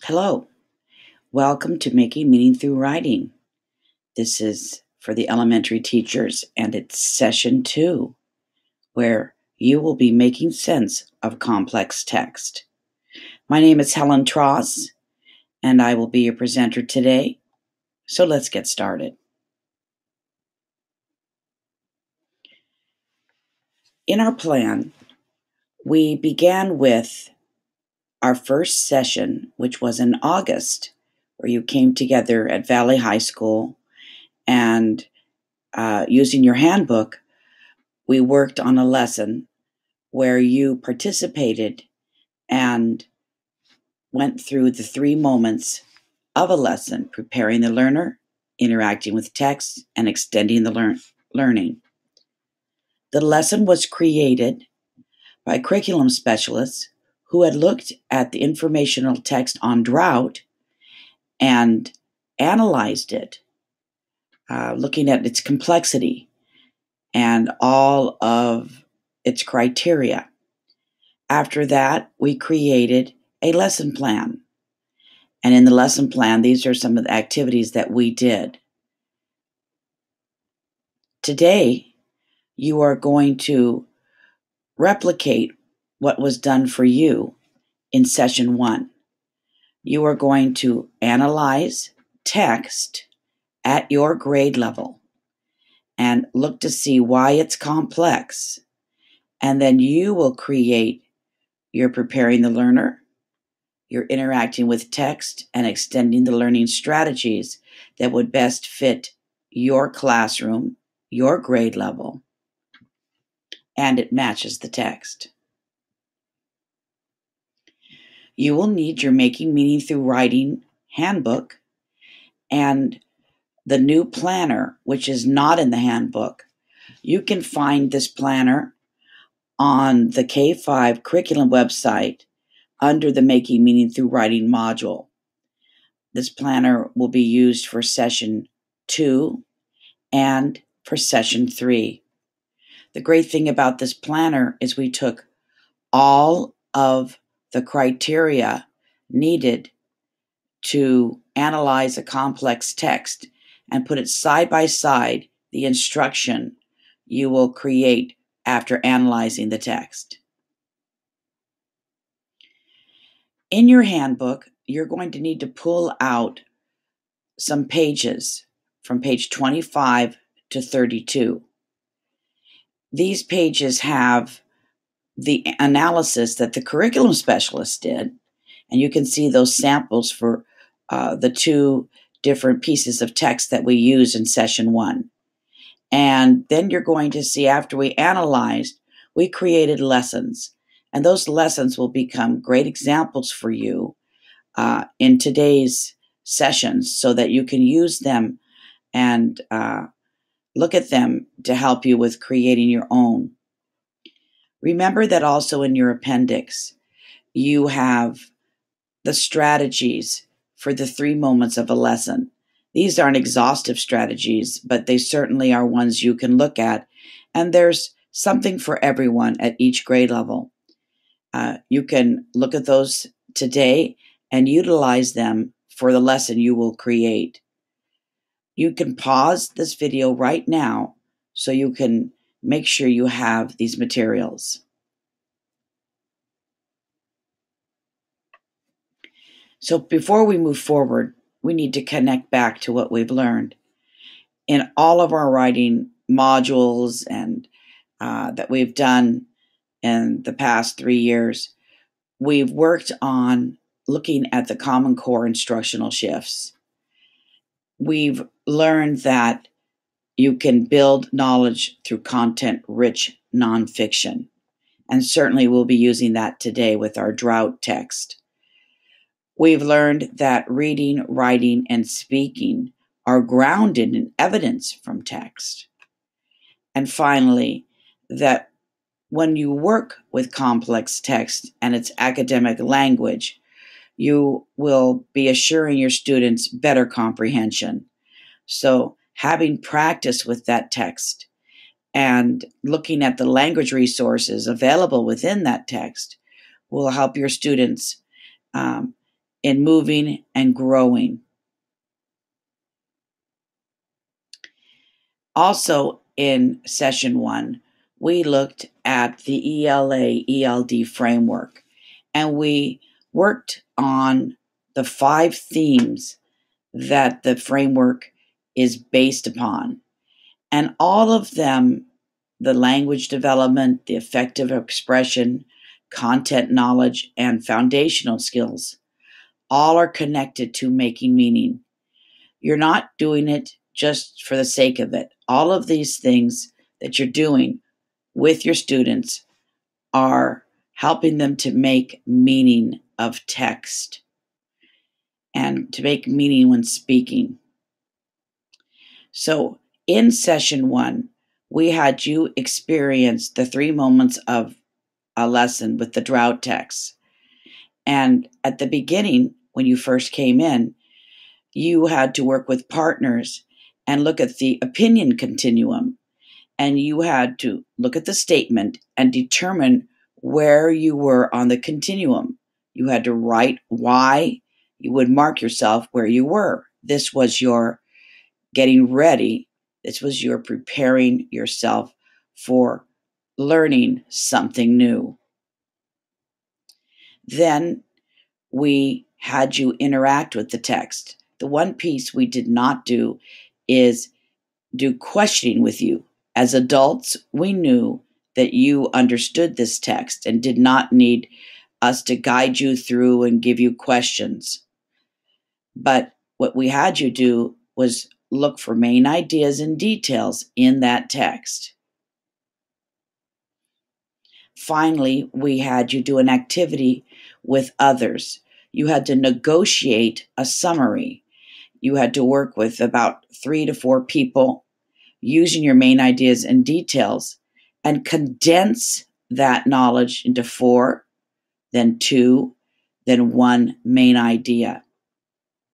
Hello, welcome to Making Meaning Through Writing. This is for the elementary teachers, and it's session 2, where you will be making sense of complex text. My name is Helen Tross, and I will be your presenter today. So let's get started. In our plan, we began with our first session, which was in August, where you came together at Valley High School and using your handbook, we worked on a lesson where you participated and went through the 3 moments of a lesson: preparing the learner, interacting with text, and extending the learning. The lesson was created by curriculum specialists who had looked at the informational text on drought and analyzed it, looking at its complexity and all of its criteria. After that, we created a lesson plan. And in the lesson plan, these are some of the activities that we did. Today, you are going to replicate what was done for you in session 1. You are going to analyze text at your grade level and look to see why it's complex. And then you will create your preparing the learner, you're interacting with text, and extending the learning strategies that would best fit your classroom, your grade level, and it matches the text. You will need your Making Meaning Through Writing handbook and the new planner, which is not in the handbook. You can find this planner on the K5 curriculum website under the Making Meaning Through Writing module. This planner will be used for session 2 and for session 3. The great thing about this planner is we took all of the criteria needed to analyze a complex text and put it side by side the instruction you will create after analyzing the text. In your handbook, you're going to need to pull out some pages from page 25 to 32. These pages have the analysis that the curriculum specialist did, and you can see those samples for the 2 different pieces of text that we use in session 1. And then you're going to see, after we analyzed, we created lessons, and those lessons will become great examples for you in today's sessions so that you can use them and look at them to help you with creating your own. Remember that also in your appendix, you have the strategies for the 3 moments of a lesson. These aren't exhaustive strategies, but they certainly are ones you can look at, and there's something for everyone at each grade level. You can look at those today and utilize them for the lesson you will create. You can pause this video right now so you can make sure you have these materials. So before we move forward, we need to connect back to what we've learned. In all of our writing modules and that we've done in the past 3 years, we've worked on looking at the Common Core instructional shifts. We've learned that you can build knowledge through content-rich nonfiction, and certainly we'll be using that today with our drought text. We've learned that reading, writing, and speaking are grounded in evidence from text. And finally, that when you work with complex text and its academic language, you will be assuring your students better comprehension. So having practice with that text and looking at the language resources available within that text will help your students in moving and growing. Also in session 1, we looked at the ELA-ELD framework, and we worked on the 5 themes that the framework is based upon. And all of them, the language development, the effective expression, content knowledge, and foundational skills, all are connected to making meaning. You're not doing it just for the sake of it. All of these things that you're doing with your students are helping them to make meaning of text and to make meaning when speaking. So in session 1, we had you experience the 3 moments of a lesson with the drought text. And at the beginning, when you first came in, you had to work with partners and look at the opinion continuum. And you had to look at the statement and determine where you were on the continuum. You had to write why. You would mark yourself where you were. This was your getting ready. This was your preparing yourself for learning something new. Then we had you interact with the text. The one piece we did not do is do questioning with you. As adults, we knew that you understood this text and did not need us to guide you through and give you questions. But what we had you do was look for main ideas and details in that text. Finally, we had you do an activity with others. You had to negotiate a summary. You had to work with about 3 to 4 people using your main ideas and details and condense that knowledge into 4, then 2, then 1 main idea.